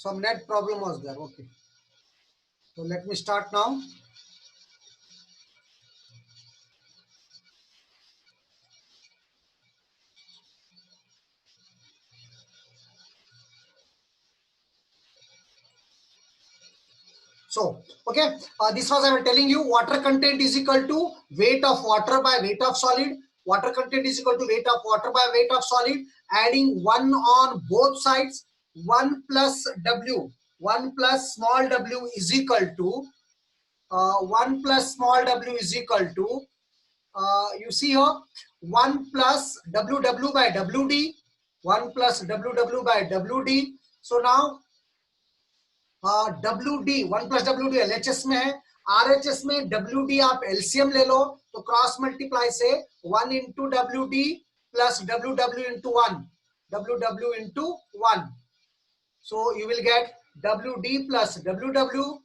some net problem was there. Okay, so let me start now. So, okay, this was I was telling you, water content is equal to weight of water by weight of solid. Water content is equal to weight of water by weight of solid. Adding 1 on both sides. 1 plus W. 1 plus small w is equal to 1 plus small w is equal to, you see here, 1 plus WW by WD. 1 plus WW by WD. So now WD 1 plus WD LHS में है, RHS में WD आप LCM ले लो तो cross multiply से 1 into WD plus WW into 1, WW into 1. So you will get WD plus WW.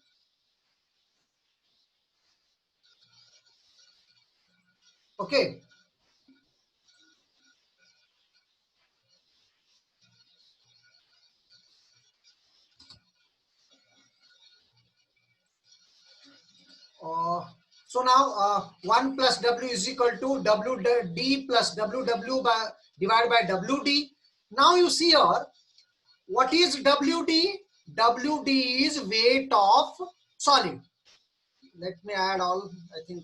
Okay. So now 1 plus W is equal to WD plus WW by divided by WD. Now you see here, what is WD? WD is weight of solid. Let me add all, I think.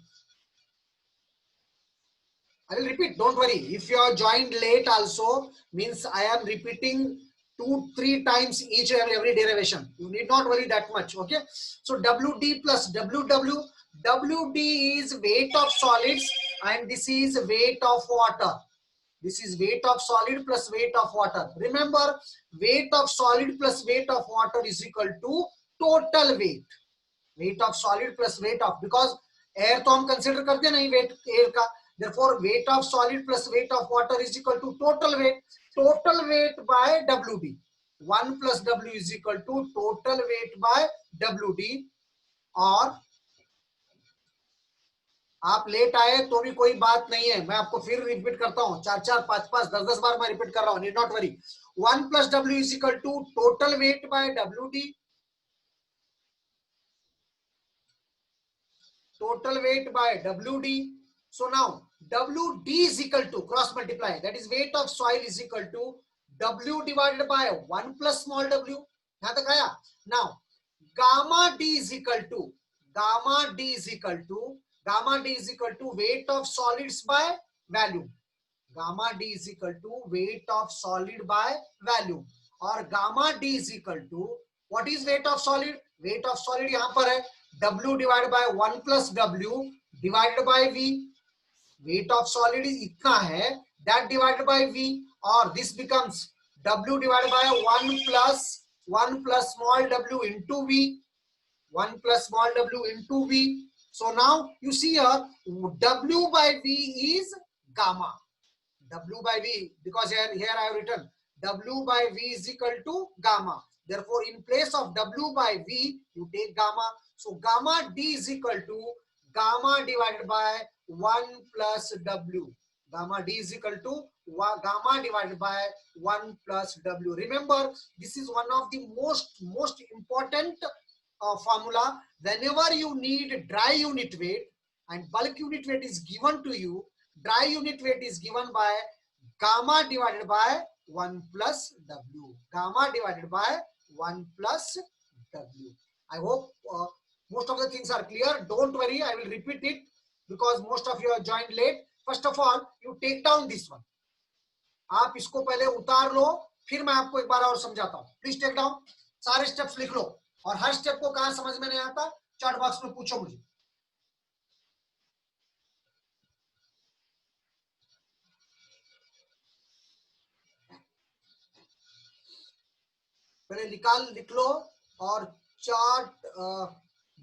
I will repeat, don't worry. If you are joined late also, means I am repeating 2-3 times each and every derivation. You need not worry that much, okay? So WD plus WW. WD is weight of solids and this is weight of water. This is weight of solid plus weight of water. Remember, weight of solid plus weight of water is equal to total weight. Weight of solid plus weight of, because air तो हम consider करते नहीं weight air का. Therefore, weight of solid plus weight of water is equal to total weight. Total weight by WD. 1 plus W is equal to total weight by WD. और आप late आए तो भी कोई बात नहीं है, मैं आपको फिर रिपीट करता हूं, 4-4, 5-5, 10-10 बार मैं रिपीट कर रहा हूं, need not worry. 1 plus W is equal to total weight by WD. Total weight by WD. So now WD is equal to, cross multiply, that is weight of soil is equal to W divided by 1 plus small w. यहाँ तक आया. Now gamma D is equal to, gamma D is equal to, gamma D is equal to weight of solids by volume. Gamma D is equal to weight of solid by volume. और gamma D is equal to, what is weight of solid? Weight of solid यहाँ पर है W divided by 1 plus W divided by V. Weight of solid is इतना है, that divided by V, or this becomes W divided by 1 plus small w into V. 1 plus small w into V. So now you see here, W by V is gamma. W by V, because here I have written W by V is equal to gamma. Therefore, in place of W by V, you take gamma. So gamma D is equal to gamma divided by 1 plus W. Gamma D is equal to gamma divided by 1 plus W. Remember, this is one of the most important formula. Whenever you need dry unit weight and bulk unit weight is given to you, dry unit weight is given by gamma divided by 1 plus W. Gamma divided by 1 plus W. I hope most of the things are clear. Don't worry, I will repeat it because most of you are joined late. First of all, you take down this one. आप इसको पहले उतार लो, फिर मैं आपको एक बार और समझाता हूं. प्लीज टेक डाउन, सारे स्टेप्स लिख लो, और हर स्टेप को कहां समझ में नहीं आता चैट बॉक्स में पूछो मुझे. पहले लिख लो और चार्ट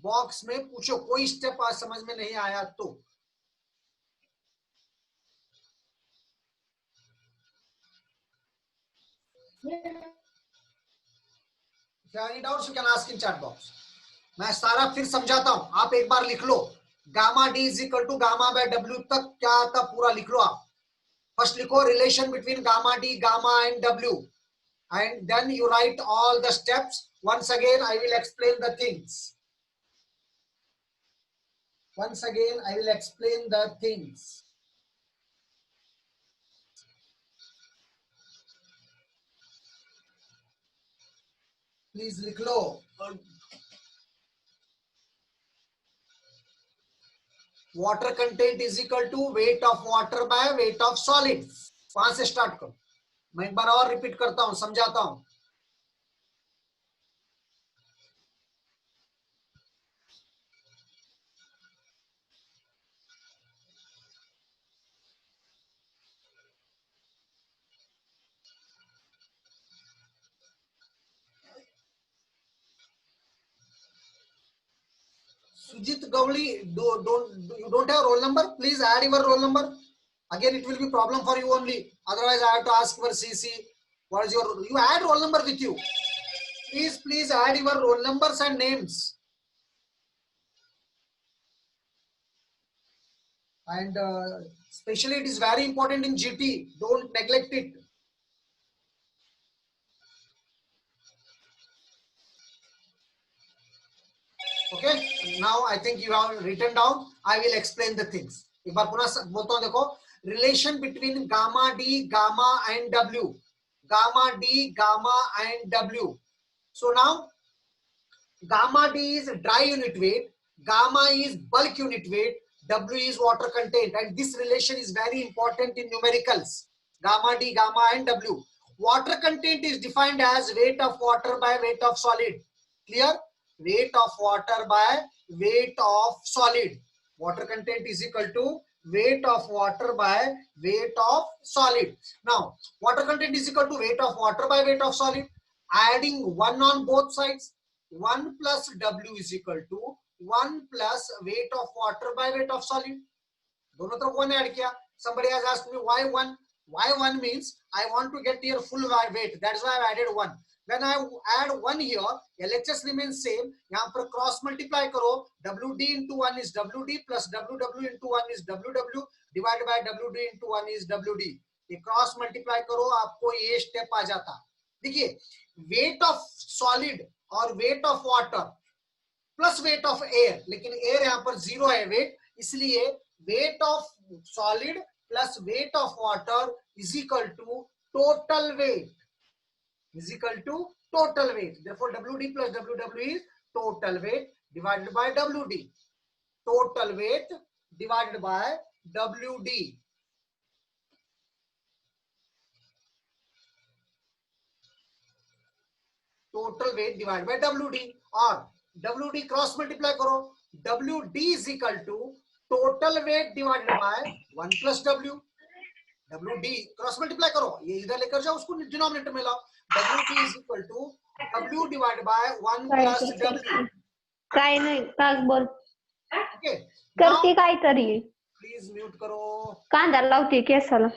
बॉक्स में पूछो, कोई स्टेप आज समझ में नहीं आया तो. Any doubts you can ask in chat box. मैं सारा फिर समझाता हूं, आप एक बार लिख लो. Gamma D is equal to gamma by W तक क्या आता पूरा लिख लो आप. फर्स्ट लिखो relation between gamma D, gamma and W. and then you write all the steps. Once again, I will explain the things. Once again, I will explain the things. Please लिख लो. Water content is equal to weight of water by weight of solid. वहां से start करो. मैं एक बार और repeat करता हूं, समझाता हूं. Sujit Gowli, you don't have roll number? Please add your roll number. Again, it will be problem for you only. Otherwise, I have to ask for CC. What is your? You add roll number with you. Please add your roll numbers and names. And especially, it is very important in GT. Don't neglect it. Okay. Now I think you have written down. I will explain the things. एक बार पुनः बोलता हूँ. देखो, relation between gamma D, gamma and W. Gamma D, gamma and W. So now, gamma D is dry unit weight, gamma is bulk unit weight, W is water content, and this relation is very important in numericals. Gamma D, gamma and W. Water content is defined as weight of water by weight of solid. Clear? Weight of water by weight of solid. Water content is equal to weight of water by weight of solid. Now, water content is equal to weight of water by weight of solid. Adding 1 on both sides, 1 plus W is equal to 1 plus weight of water by weight of solid. दोनों तरफ 1 add किया. Somebody has asked me why 1? Why 1 means I want to get here full weight. That's why I added 1. When I add 1 here, LHS remains same. यहाँ पर cross multiply करो. WD into 1 is WD plus WW into 1 is WW divided by WD into 1 is WD. ये cross multiply करो, आपको ये step आ जाता. देखिए, weight of solid और weight of water plus weight of air, लेकिन air यहाँ पर 0 है weight, इसलिए weight of solid plus weight of water is equal to total weight. Is equal to total weight. Therefore, WD plus WW is total weight divided by WD. Total weight divided by WD. Total weight divided by WD. और WD cross multiply करो. WD is equal to total weight divided by 1 plus W. WD cross multiply करो. ये इधर लेकर जाओ, उसको denominator में लाओ. WD is equal to W divided by 1 plus W. काय नाही, काग बोल. Okay. करते काय तरी. Please mute करो. कांदा लावते केसाला.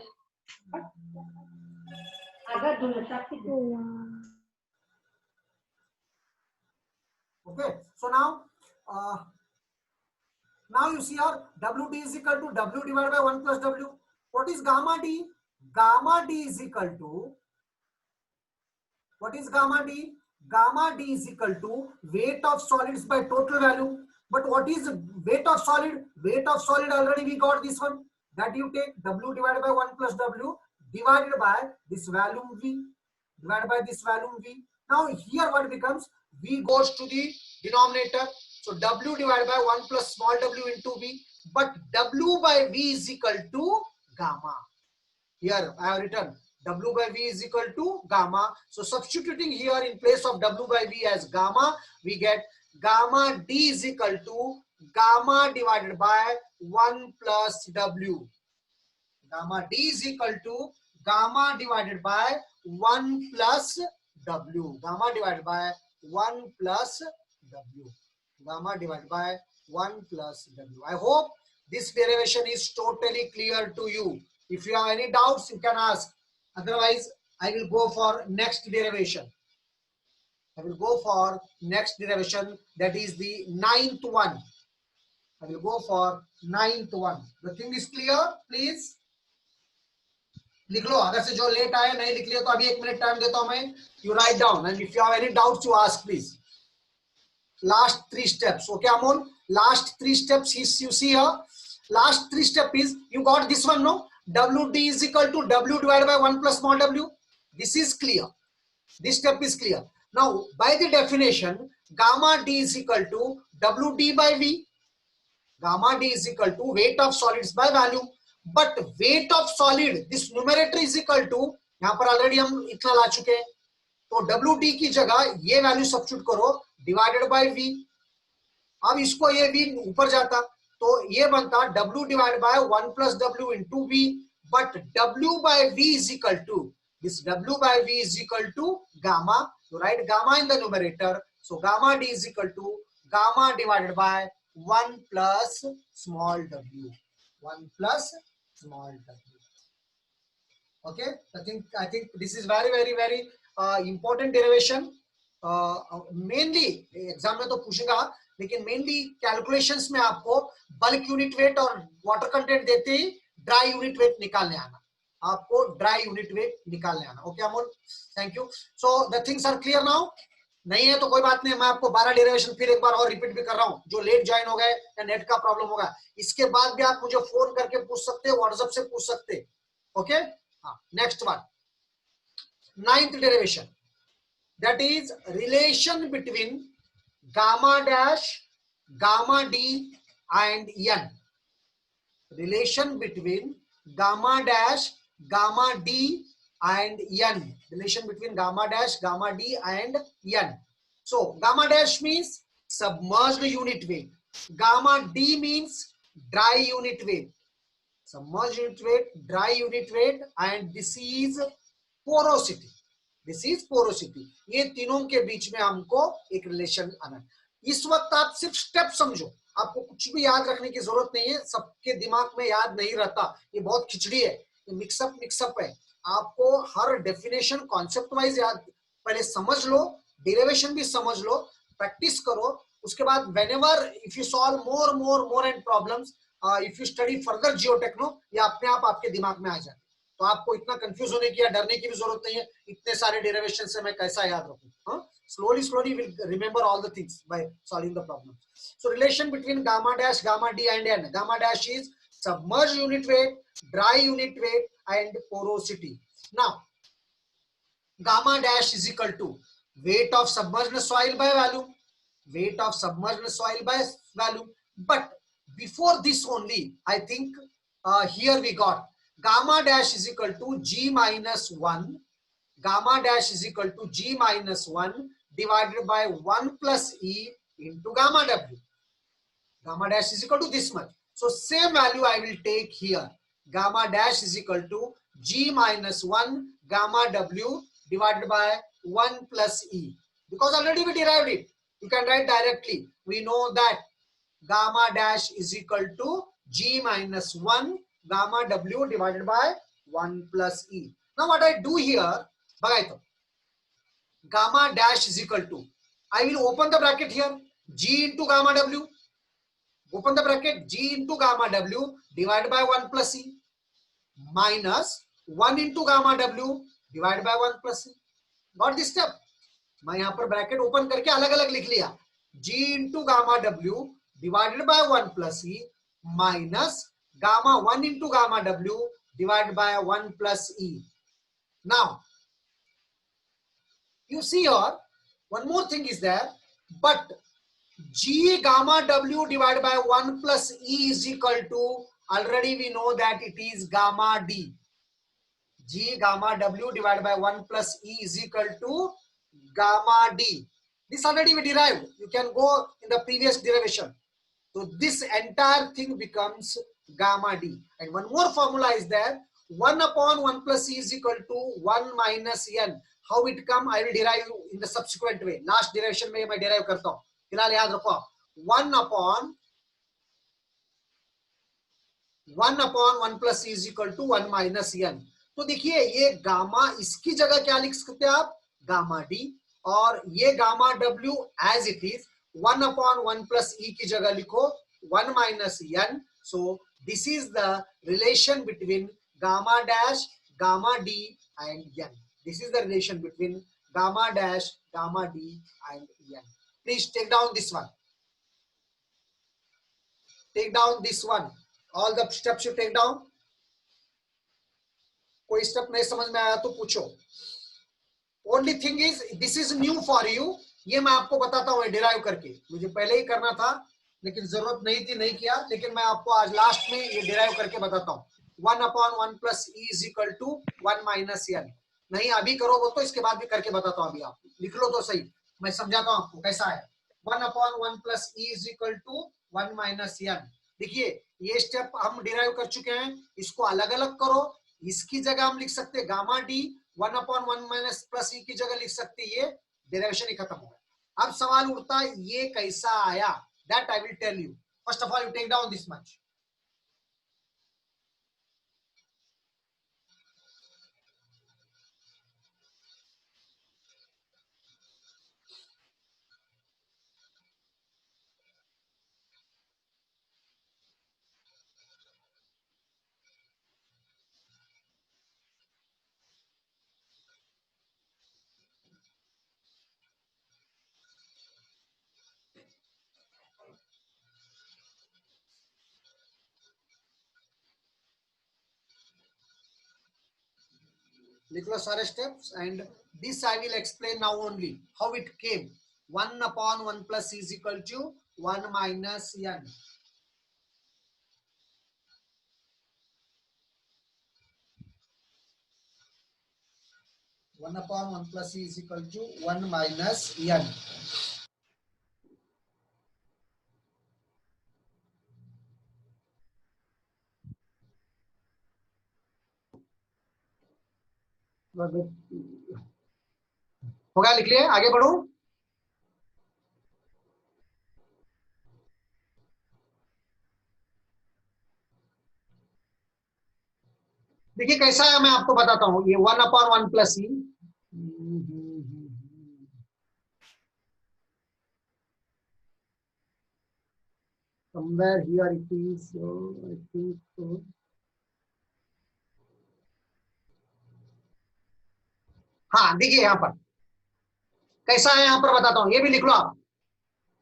Okay. So now you see our WD is equal to W divided by 1 plus W. What is gamma D? Gamma D is equal to, what is gamma D? Gamma D is equal to weight of solids by total value. But what is weight of solid? Weight of solid already we got this one. That you take W divided by 1 plus W divided by this volume V. Divided by this volume V. Now here what becomes? V goes to the denominator. So W divided by 1 plus small w into V. But W by V is equal to gamma. Here I have written W by V is equal to gamma. So substituting here in place of W by V as gamma, we get gamma D is equal to gamma divided by 1 plus W. Gamma D is equal to gamma divided by 1 plus W. Gamma divided by 1 plus W. Gamma divided by 1 plus W. I hope this derivation is totally clear to you. If you have any doubts, you can ask. Otherwise, I will go for next derivation. I will go for next derivation, that is the 9th one. I will go for 9th one. The thing is clear, please? लिख लो, अगर से जो late आए नहीं लिख लिया तो अभी 1 मिनट टाइम देता हूं मैं, you write down and if you have any doubts you ask please. Last 3 steps, okay Amol, last 3 steps is, you see here, last 3 step is, you got this one, no? WD is equal to W divided by 1 plus small w. This is clear, this step is clear. Now by the definition, gamma D is equal to WD by V. Gamma D is equal to weight of solids by volume. But weight of solid, this numerator is equal to, यहाँ पर already हम इतना ला चुके हैं, तो WD की जगह ये वैल्यू सब्स्टिट्यूट करो डिवाइडेड बाय V. अब इसको ये V ऊपर जाता तो ये बनता W divided by 1 plus W into V. But W by V is equal to, this W by V is equal to gamma. So write gamma in the numerator. So gamma D is equal to gamma divided by 1 plus small w. 1 plus small w. Okay, I think this is very important derivation. Mainly exam में तो पूछेगा, लेकिन mainly calculations में आपको bulk unit weight और water content देते ही dry unit weight निकालने आना, आपको ड्राई यूनिट वेट निकालने आना. Okay Amol, thank you. So the things are clear now. नहीं है तो कोई बात नहीं, मैं आपको 12 डेरिवेशन फिर एक बार और रिपीट भी कर रहा हूं. जो लेट ज्वाइन हो गए या नेट का प्रॉब्लम होगा, इसके बाद भी आप मुझे फोन करके पूछ सकते हैं, व्हाट्सएप से पूछ सकते हैं. ओके, हाँ. Next one, 9th derivation, that is relation between gamma dash, gamma D and N. Relation between gamma dash, gamma D and N. Relation between gamma dash, gamma D and N. So gamma dash means submerged unit weight. Gamma D means dry unit weight. Submerged unit weight, dry unit weight, and this is porosity. This is porosity. ये तीनों के बीच में हमको एक relation आना है. इस वक्त आप सिर्फ स्टेप समझो, आपको कुछ भी याद रखने की जरूरत नहीं है, सबके दिमाग में याद नहीं रहता, ये बहुत खिचड़ी है, ये मिक्सअप है. आपको हर डेफिनेशन कॉन्सेप्ट वाइज याद, पहले समझ लो, डेरिवेशन भी समझ लो, प्रैक्टिस करो. उसके बाद whenever if you solve more and problems, if you study further geotechno, ये अपने आप आपके दिमाग में आ जाए. तो आपको इतना कंफ्यूज होने की या डरने की भी जरूरत नहीं है, इतने सारे डेरिवेशन से मैं कैसा याद रखूं. Slowly we'll remember all the things by solving the problem. So relation between gamma dash, gamma D and N. Gamma dash is submerged unit weight, dry unit weight and porosity. Now gamma dash is equal to weight of submerged soil by volume. Weight of submerged soil by volume. But before this only, I think here we got gamma dash is equal to G minus 1. Gamma dash is equal to G minus 1 divided by 1 plus E into gamma W. Gamma dash is equal to this much. So same value I will take here. Gamma dash is equal to G minus 1 gamma W divided by 1 plus E. Because already we derived it. You can write directly. We know that gamma dash is equal to G minus 1 gamma W divided by 1 plus E. Now what I do here, gamma dash is equal to, I will open the bracket here, G into gamma W, open the bracket, G into gamma W divided by 1 plus E minus 1 into gamma W divided by 1 plus E. Got this step? मैं यहाँ पर bracket open करके अलग अलग लिख लिया, G into gamma W divided by 1 plus E minus gamma 1 into gamma W divided by 1 plus E. Now you see here, one more thing is there, but G gamma W divided by 1 plus E is equal to, already we know that it is gamma D. G gamma W divided by 1 plus E is equal to gamma D. This already we derived. You can go in the previous derivation. So this entire thing becomes gamma D. And one more formula is there. 1 upon 1 plus E is equal to 1 minus N. How it come, I will derive in the subsequent way. Last derivation में मैं derive करता हूँ. फिलहाल याद रखो, 1 upon 1 plus E is equal to 1 minus N. तो देखिए ये गामा, इसकी जगह क्या लिख सकते हैं आप, गामा D, और ये gamma W as it is 1 upon 1 plus E की जगह लिखो 1 minus N. So this is the relation between gamma dash, gamma d and n. This is the relation between gamma dash, gamma d and n. Please take down this one. Take down this one. All the steps you take down. कोई step नहीं समझ में आया तो पूछो. Only thing is this is new for you. ये मैं आपको बताता हूँ डिराइव करके. मुझे पहले ही करना था लेकिन जरूरत नहीं थी, नहीं किया. लेकिन मैं आपको आज लास्ट में ये डिराइव करके बताता हूँ. 1/1 plus e is equal to 1 minus n. नहीं अभी करो वो तो इसके बाद भी करके बताता हूँ. अभी आप लिख लो तो सही, मैं समझाता हूँ आपको कैसा है. 1/1 plus e is equal to 1 minus n. देखिए ये स्टेप हम डिराइव कर चुके हैं. इसको अलग अलग करो. इसकी जगह हम लिख सकते हैं गामा डी. 1/1 माइनस प्लस ई की जगह लिख सकते. ये डेरिवेशन ही खत्म हो गया. अब सवाल उठता है ये कैसा आया. That I will tell you. First of all you take down this much. लिख लो सारे steps and this I will explain now only how it came. 1/1 plus is equal to 1 minus n. One upon one plus is equal to 1 minus n. हो गया. लिख लिए. आगे बढ़ो. देखिए कैसा है मैं आपको बताता हूं. ये 1/1 plus E. somewhere here it is. I think so. हाँ देखिए यहां पर कैसा है. यहां पर बताता हूं. ये भी लिख लो आप.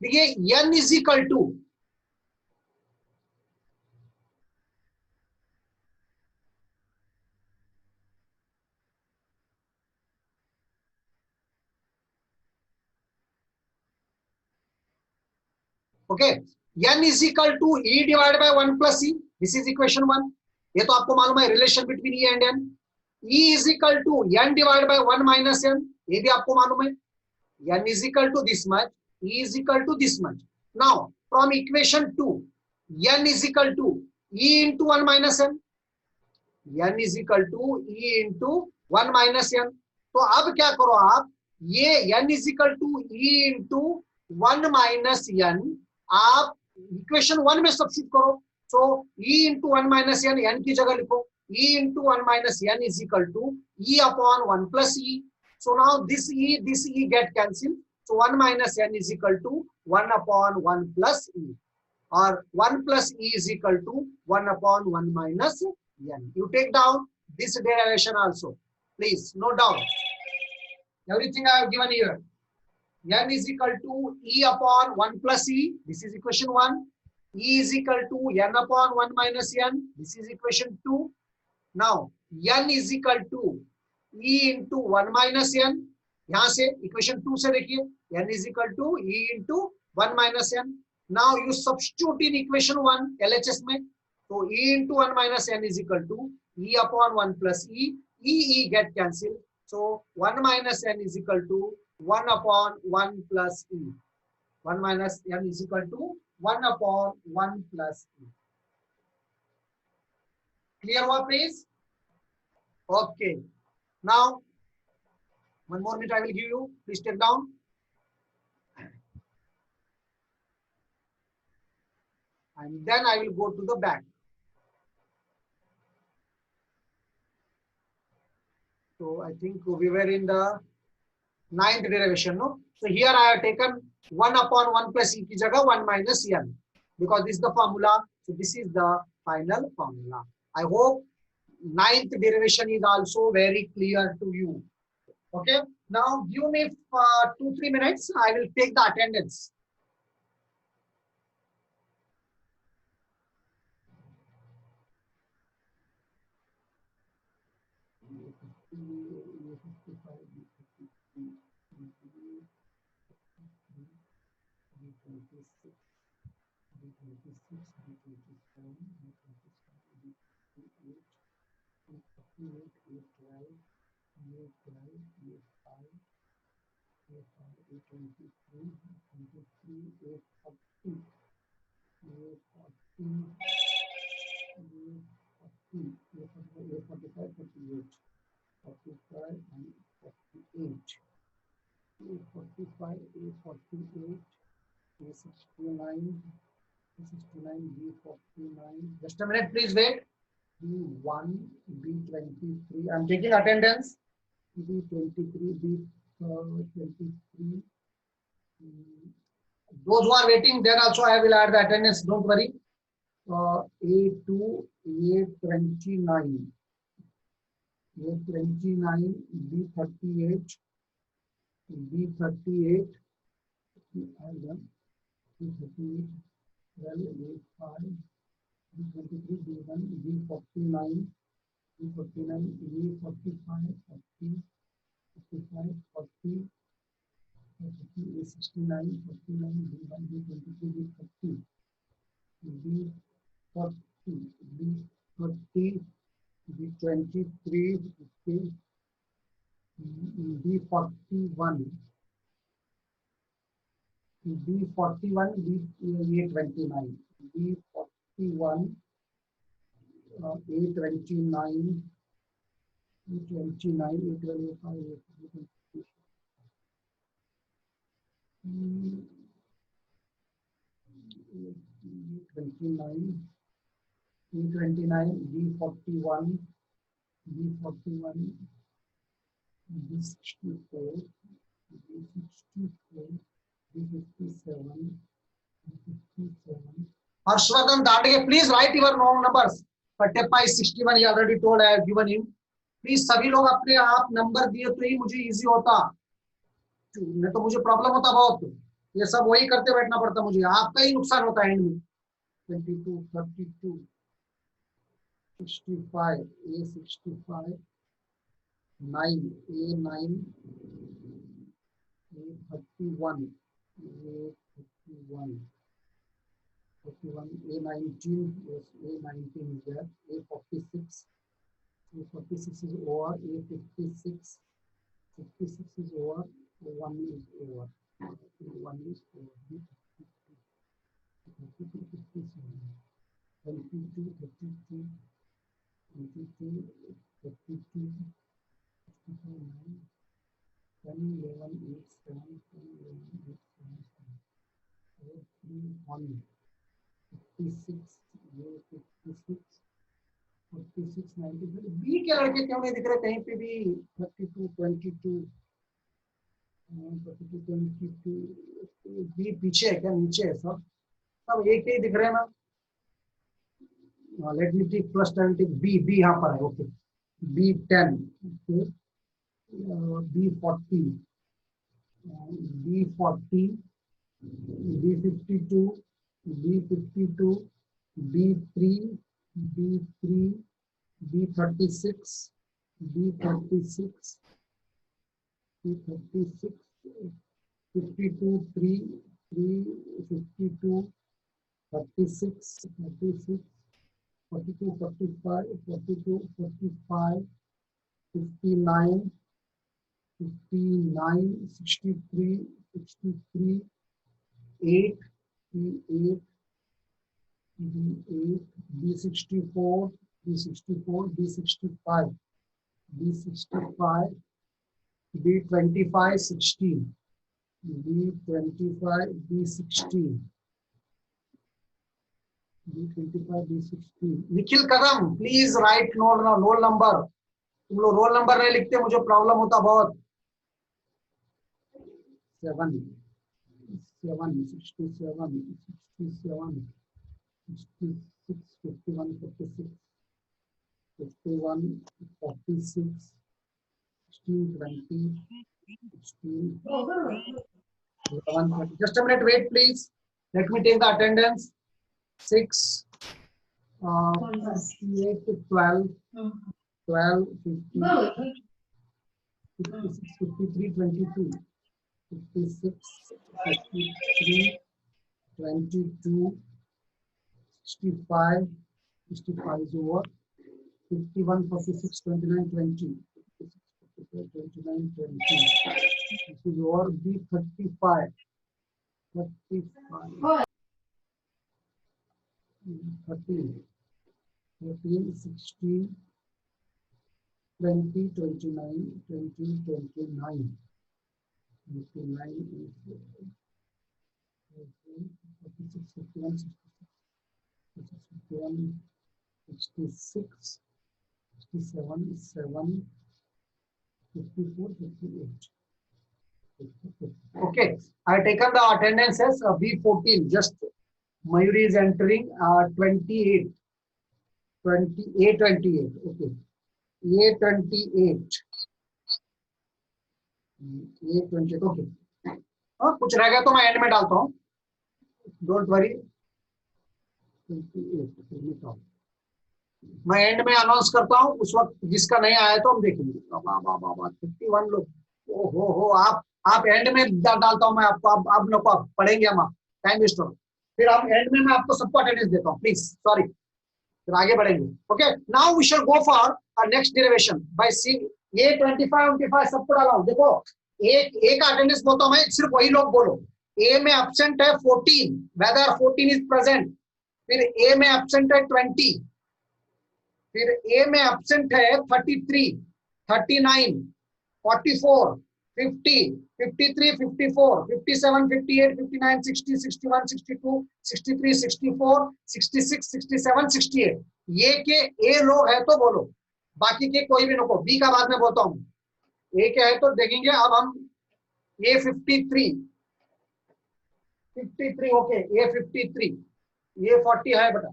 देखिए n is equal to okay. n is equal to e divide by 1 plus e. This is equation 1. ये तो आपको मालूम है relation between e and n. e is equal to n divide by 1 minus n. ये भी आपको मालूम है. n is equal to this much, e is equal to this much. Now from equation 2, n is equal to e into 1 minus n. n is equal to e into 1 minus n. तो अब क्या करो आप, ये n is equal to e into 1 minus n आप equation 1 में substitute करो. सो e into 1 minus n, n की जगह लिखो. e into 1 minus n is equal to e upon 1 plus e. So now this e get cancelled. So 1 minus n is equal to 1 upon 1 plus e, or 1 plus e is equal to 1 upon 1 minus n. You take down this derivation also. Please note down everything I have given here. n is equal to e upon 1 plus e. This is equation 1. e is equal to n upon 1 minus n. This is equation 2. Now n is equal to e into 1 minus n. यहां से equation 2 से देखिए n is equal to e into 1 minus n. Now you substitute in equation 1 LHS में. तो e into 1 minus n is equal to e upon 1 plus e. e get cancelled. So 1 minus n is equal to 1 upon 1 plus e. 1 minus n is equal to 1 upon 1 plus e. Clear हुआ please? Okay. Now, one more minute I will give you. Please take down. And then I will go to the back. So I think we were in the 9th derivation, no? So here I have taken 1 upon 1 plus e की जगह 1 minus n, because this is the formula. So this is the final formula. I hope ninth derivation is also very clear to you. Okay. Now give me 2-3 minutes. I will take the attendance. Just a minute, please wait. B1, B23. I'm taking attendance. B23, B23. Those who are waiting, there also I will add the attendance. Don't worry. A2, A29. A29, B38, B38, B38, well, A5, B23, B1, B49, B49, A45, 40, 55, 40, A69, 49, B1, B23, B30, B40, B30, B23, B41, B41, B29, B41, A29, A29, A25, A29, A29, B41, B41, B64, B64, B57, B57. Harshvardhan Dadge, please write your wrong numbers. Pateppa is 61, he already told, I have given him. Please सभी लोग अपने आप number दिए तो ही मुझे easy होता, नहीं तो मुझे प्रॉब्लम होता बहुत. ये सब वही करते बैठना पड़ता मुझे, आपका ही नुकसान होता है एंड में. 22, 32, 65, A65, 9, A9, A31, A31, 31, A19, yes, A19 is there, A46, A46 is over, A56, 56 is over, 1 is over, 1 is over, 22, 32, 33, 22, 32, 10, 11, 8, 7, 10, 11, 8, 7, 4, 3, 1, 56, 56, 46, 95. B के लड़के क्यों नहीं दिख रहे कहीं पे भी? 32, 22, 32, 22. बी पीछे है क्या, नीचे है? सब एक ही दिख रहे हैं ना. Let me take first and take B. B यहाँ पर है. Okay. B10, okay. B40, B40, B52, B52, B3, B3, B36, B36, B36, 52, 3, 3, 52, 36, 36, 42, 45, 42, 45, 59, 59, 63, 63, 8, B8, B8, B64, B64, B65, B65, B25, 16, B25, B16, B25, B16. Nikhil Kadam, please right roll number. तुम लोग roll number नहीं लिखते, मुझे problem होता बहुत. 7, 7, 67, 67, 66, 51, 56, 51, 46, 16, 20, 16, 11, 30. Just a minute, wait, please. Let me take the attendance. 6, 58, 12, 12, 50, 56, 53, 22, 56, 53, 22, 65, 65 is over. 51, 46, 29, 20. 29, 20. This is over. B 35. 35. 13. 13, 16, 20, 29, 20, 29. 29 is 46, 51, 66, 67, 7, 54, 58. Okay, I have taken the attendances of B14. Just Mayuri is entering 28. 28, 28. Okay. A28. A28. Okay. कुछ रह गया तो मैं and में डालता हूँ. Don't worry. 28. मैं and में अनाउंस करता हूँ. उस वक्त जिसका नहीं आया तो हम देखेंगे. 51 लोग. हो आप एंड में डालता हूँ मैं आपको. आप लोग को पढ़ेंगे हम. आप टाइम वेस्ट हो. फिर हम एंड में मैं आपको सबको अटेंडेंस देता हूँ. Please sorry. फिर आगे बढ़ेंगे. Okay, now we shall go for next derivation by C. ये 25 सबको डाला हूँ. देखो एक अटेंडेंस बोलता हूँ मैं. सिर्फ वही लोग बोलो. ए में एब्सेंट है 14, वेदर 14 इज प्रेजेंट. फिर ए में एब्सेंट है 20. फिर ए में एब्सेंट है 33, 39, 44, 50, 53, 54, 57, 58, 59, 60, 61, 62, 63, 64, 66, 67, 68. ये के ए लोग है तो बोलो. बाकी के कोई भी नको. बी का बाद में बोलता हूँ. ए क्या है तो देखेंगे. अब हम ए 53. ओके. ए 53. ये 40 है बेटा.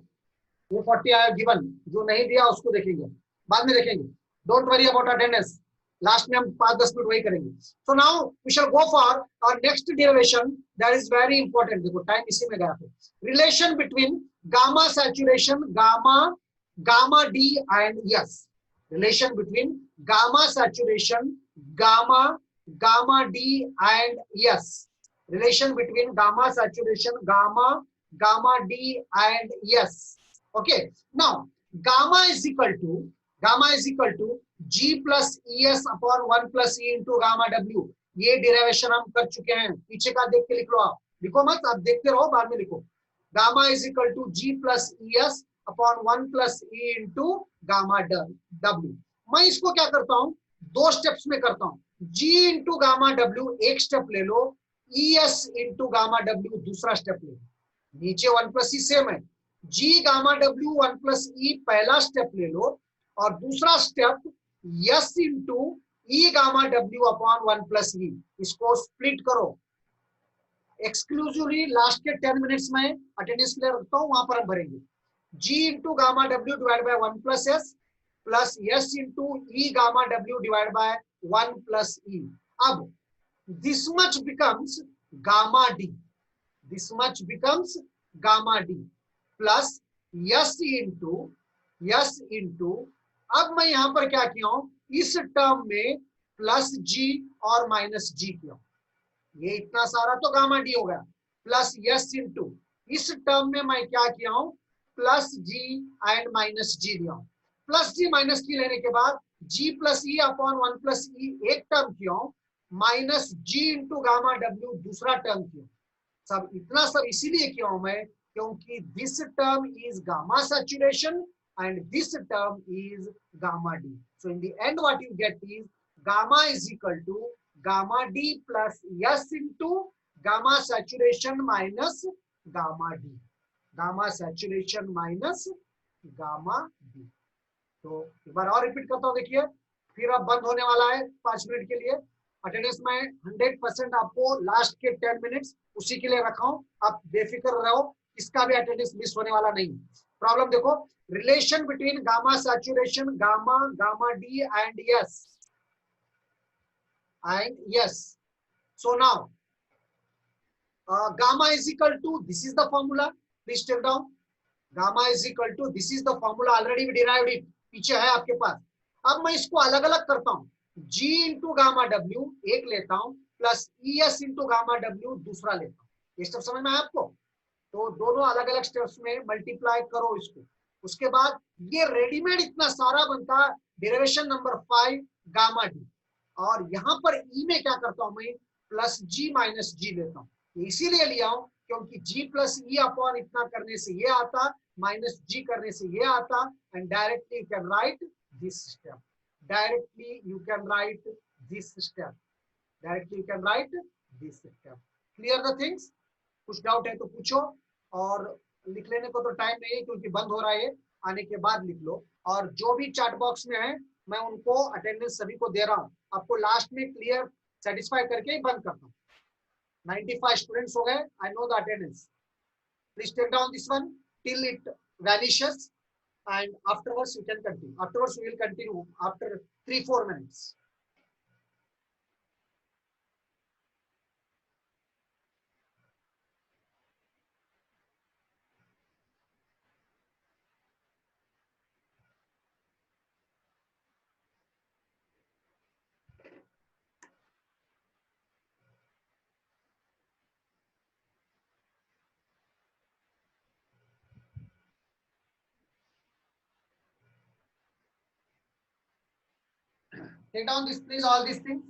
ये 40 आया गिवन. जो नहीं दिया उसको देखेंगे बाद में देखेंगे. Don't worry about attendance. Last में हम 5-10 मिनट वही करेंगे. So now we shall go for our next derivation. That is very important. देखो टाइम इसी में गया है. Relation between gamma saturation, gamma D and yes. Relation between gamma saturation, gamma D and yes. Relation between gamma saturation, gamma D and S. Okay. Now gamma is equal to G plus ES upon 1 plus E into gamma W. ये derivation हम कर चुके हैं. पीछे का देख के लिख लो. आप लिखो मत, आप देखते रहो, बाद में लिखो. Gamma is equal to G plus ES upon 1 plus E into gamma W. मैं इसको क्या करता हूँ, दो स्टेप्स में करता हूँ. G into gamma W एक स्टेप ले लो. ES इंटू गामा डब्ल्यू दूसरा स्टेप ले. नीचे 1 प्लस ई सेम है. G gamma W 1 plus E पहला स्टेप ले लो. और दूसरा step S into E gamma W upon 1 plus E. इसको स्प्लिट करो. एक्सक्लूसिवली लास्ट के 10 मिनट्स में अटेंडेंस ले रखता हूँ, वहां पर हम भरेंगे. G into gamma W divide by 1 plus S plus S into E gamma W divide by 1 plus E. अब this much becomes gamma D. This much becomes gamma D plus S into अब मैं यहां पर क्या किया हूं, इस term में प्लस G और माइनस G किया. ये इतना सारा तो गामा D हो गया. प्लस S into इस टर्म में मैं क्या किया हूं, plus G and minus G दिया हूं. प्लस G माइनस G लेने के बाद G plus E upon 1 plus E एक टर्म किया हूं. Minus G into gamma W दूसरा टर्म किया. सब इतना सब इसीलिए किया हूं मैं क्योंकि this term is gamma saturation and this term is gamma D. So in the end what you get is gamma is equal to gamma D plus S into gamma saturation minus gamma D. Gamma saturation minus gamma D. तो एक बार और repeat करता हूं. देखिए फिर अब बंद होने वाला है 5 मिनट के लिए. अटेंडेंस में 100% आपको लास्ट के 10 मिनट्स उसी के लिए रखा हूं. आप बेफिक्र रहो, इसका भी अटेंडेंस मिस होने वाला नहीं. प्रॉब्लम देखो, relation between gamma saturation, gamma D and S. So now gamma is equal to, this is the formula, please take down. Gamma is equal to, this is the formula, already we derived it, पीछे है आपके पास. अब मैं इसको अलग अलग करता हूं, G इंटू गामा W एक लेता हूं, plus ES into gamma W दूसरा लेता हूं. ये स्टेप समझ में आया आपको? तो दोनों अलग अलग स्टेप्स में मल्टीप्लाई करो इसको. उसके बाद ये रेडीमेड इतना सारा बनता है डेरिवेशन नंबर 5 गामा डी. और यहां पर ई में क्या करता हूं मैं, प्लस जी माइनस जी लेता हूं. इसीलिए लिया हूं क्योंकि जी प्लस ई अपॉन इतना करने से ये आता, माइनस जी करने से ये आता, and directly you can write this step. Directly you can write this step. Directly you can write this step. Clear the things? कुछ डाउट है तो पूछो. और लिख लेने को तो टाइम नहीं है क्योंकि बंद हो रहा है, आने के बाद लिख लो. और जो भी चैट बॉक्स में है मैं उनको अटेंडेंस सभी को दे रहा हूं. आपको लास्ट में क्लियर सेटिस्फाई करके ही बंद करता हूं. 95 स्टूडेंट्स हो गए. I know the attendance. Please take down this one till it vanishes, and afterwards you can continue. Afterwards we will continue after 3-4 minutes. Take down this, please, all these things.